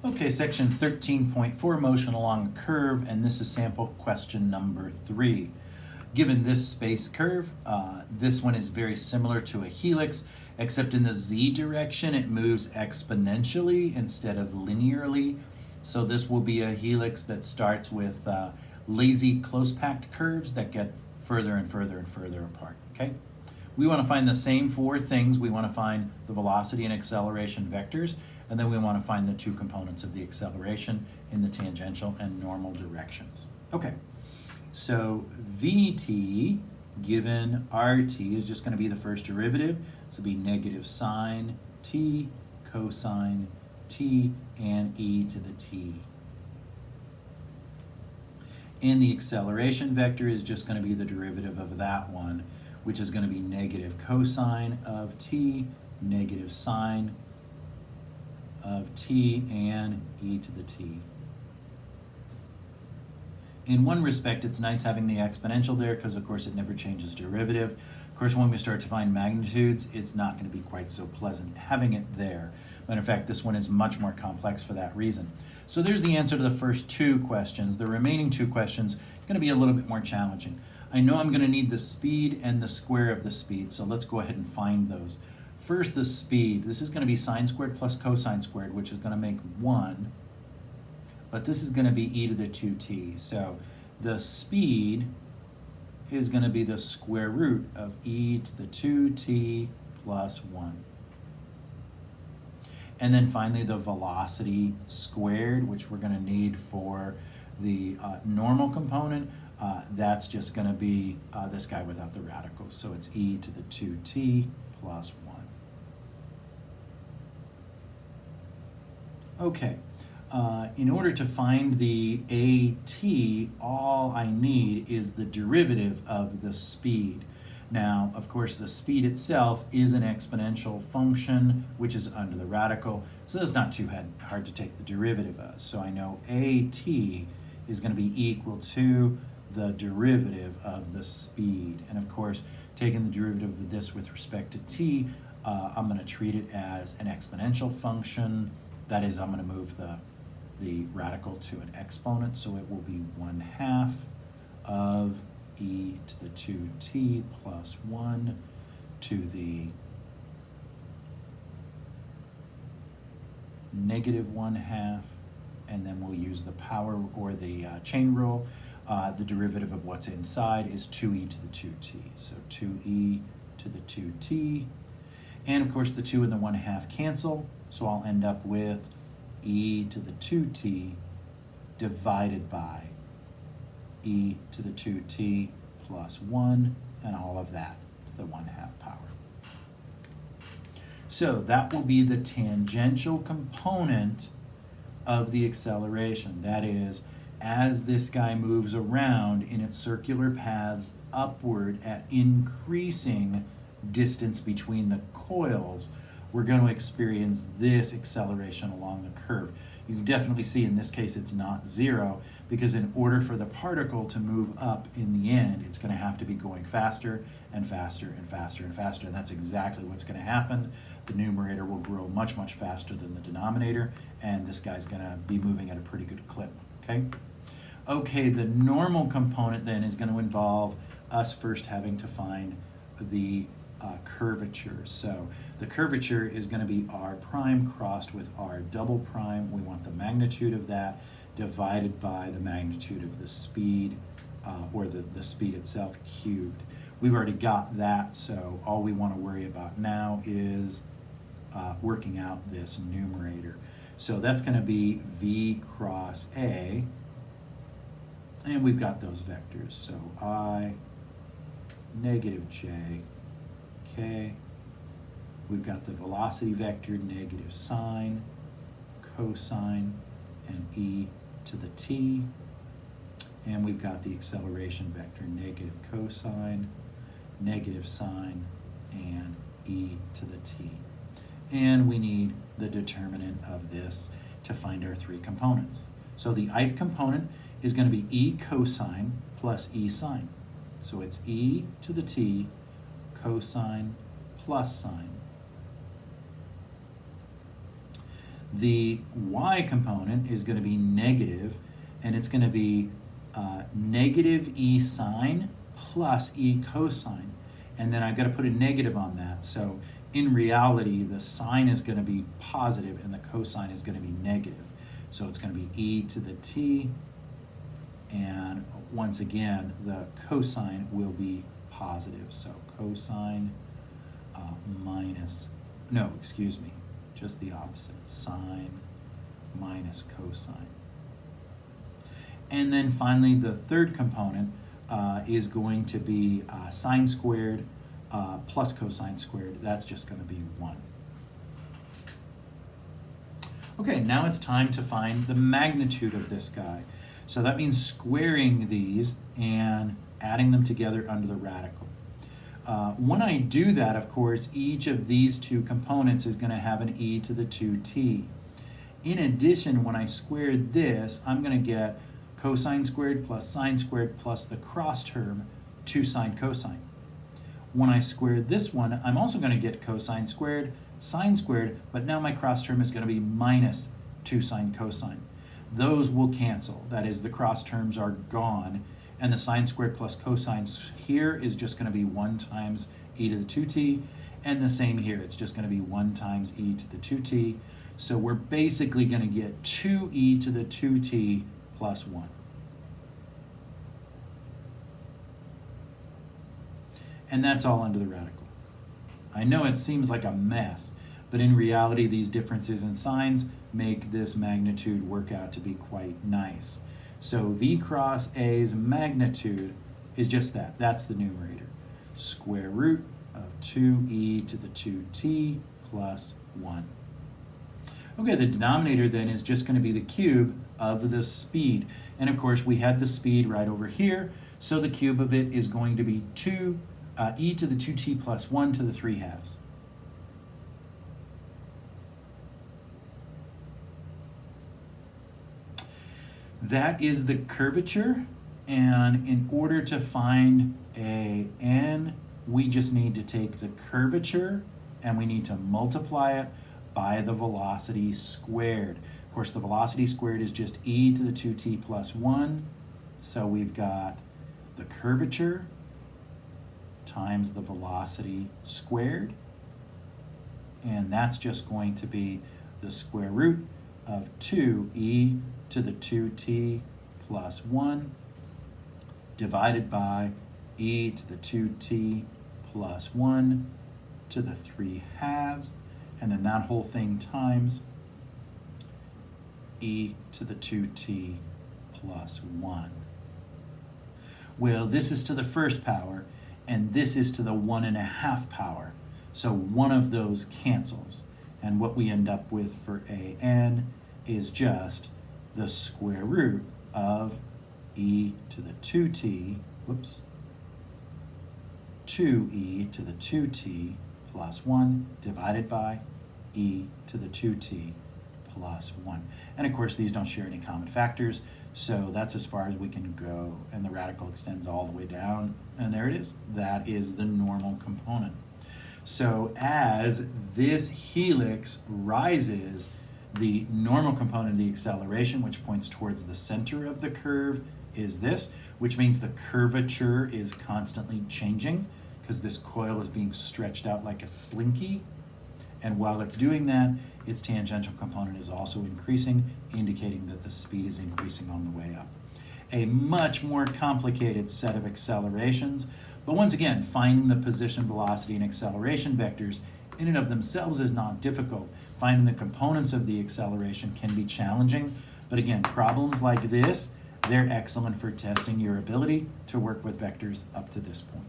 Okay, section 13.4, motion along a curve, and this is sample question number 3. Given this space curve, this one is very similar to a helix, except in the z direction it moves exponentially instead of linearly. So this will be a helix that starts with lazy close-packed curves that get further and further and further apart, okay? We want to find the same 4 things. We want to find the velocity and acceleration vectors, and then we want to find the 2 components of the acceleration in the tangential and normal directions. Okay, so Vt given Rt is just going to be the first derivative. So it'll be negative sine t, cosine t, and e to the t. And the acceleration vector is just going to be the derivative of that one, which is going to be negative cosine of t, negative sine of t, and e to the t. In one respect, it's nice having the exponential there because, of course, it never changes derivative. Of course, when we start to find magnitudes, it's not going to be quite so pleasant having it there. Matter of fact, this one is much more complex for that reason. So there's the answer to the first 2 questions. The remaining 2 questions are going to be a little bit more challenging. I know I'm going to need the speed and the square of the speed, so let's go ahead and find those. First, the speed. This is going to be sine squared plus cosine squared, which is going to make 1. But this is going to be e to the 2t. So the speed is going to be the square root of e to the 2t plus 1. And then finally the velocity squared, which we're going to need for the normal component. That's just going to be this guy without the radical. So it's e to the 2t plus 1. Okay. In order to find the AT, all I need is the derivative of the speed. Now, of course, the speed itself is an exponential function, which is under the radical, so that's not too hard to take the derivative of. So I know AT is going to be equal to the derivative of the speed. And of course, taking the derivative of this with respect to t, I'm going to treat it as an exponential function. That is, I'm going to move the radical to an exponent, so it will be 1/2 of e to the 2t plus 1 to the negative 1/2, and then we'll use the power or the chain rule. The derivative of what's inside is 2e to the 2t, so 2e to the 2t, and of course the 2 and the 1/2 cancel, so I'll end up with e to the 2t divided by e to the 2t plus 1, and all of that to the 1/2 power. So that will be the tangential component of the acceleration. That is, as this guy moves around in its circular paths upward at increasing distance between the coils, we're going to experience this acceleration along the curve. You can definitely see in this case it's not 0, because in order for the particle to move up in the end, it's going to have to be going faster and faster and faster and faster, and that's exactly what's going to happen. The numerator will grow much, much faster than the denominator, and this guy's going to be moving at a pretty good clip, okay? Okay, the normal component then is going to involve us first having to find the curvature. So the curvature is going to be r prime crossed with r double prime. We want the magnitude of that divided by the magnitude of the speed, or the speed itself cubed. We've already got that, so all we want to worry about now is working out this numerator. So that's going to be v cross a, and we've got those vectors. So I, negative j, k. We've got the velocity vector, negative sine, cosine, and e to the t. And we've got the acceleration vector, negative cosine, negative sine, and e to the t. And we need the determinant of this to find our 3 components. So the ith component is going to be e cosine plus e sine. So it's e to the t cosine plus sine. The y component is going to be negative, and it's going to be negative e sine plus e cosine. And then I've got to put a negative on that. So in reality, the sine is going to be positive and the cosine is going to be negative. So it's going to be e to the t, and once again, the cosine will be positive. So cosine just the opposite, sine minus cosine. And then finally, the third component is going to be sine squared plus cosine squared. That's just going to be 1. Okay, now it's time to find the magnitude of this guy. So that means squaring these and adding them together under the radical. When I do that, of course, each of these two components is going to have an e to the 2t. In addition, when I square this, I'm going to get cosine squared plus sine squared plus the cross term 2 sine cosine. When I square this one, I'm also going to get cosine squared, sine squared, but now my cross term is going to be minus 2 sine cosine. Those will cancel. That is, the cross terms are gone, and the sine squared plus cosine here is just going to be 1 times e to the 2t, and the same here. It's just going to be 1 times e to the 2t. So we're basically going to get 2e to the 2t plus 1. And that's all under the radical. I know it seems like a mess, but in reality, these differences in signs make this magnitude work out to be quite nice. So v cross a's magnitude is just that. That's the numerator. Square root of 2e to the 2t plus 1. Okay, the denominator then is just going to be the cube of the speed. And of course, we had the speed right over here, so the cube of it is going to be e to the 2t plus 1 to the 3 halves. That is the curvature, and in order to find a n, we just need to take the curvature and we need to multiply it by the velocity squared. Of course, the velocity squared is just e to the 2t plus 1, so we've got the curvature times the velocity squared, and that's just going to be the square root of 2e to the 2t plus 1 divided by e to the 2t plus 1 to the 3 halves, and then that whole thing times e to the 2t plus 1. Well, this is to the first power, and this is to the 1.5 power. So one of those cancels. And what we end up with for an is just the square root of e to the 2t, 2e to the 2t plus 1 divided by e to the 2t plus 1. And of course, these don't share any common factors, so that's as far as we can go. And the radical extends all the way down, and there it is. That is the normal component. So as this helix rises, the normal component of the acceleration, which points towards the center of the curve, is this, which means the curvature is constantly changing because this coil is being stretched out like a slinky. And while it's doing that, its tangential component is also increasing, indicating that the speed is increasing on the way up. A much more complicated set of accelerations, but once again, finding the position, velocity, and acceleration vectors in and of themselves is not difficult. Finding the components of the acceleration can be challenging, but again, problems like this, they're excellent for testing your ability to work with vectors up to this point.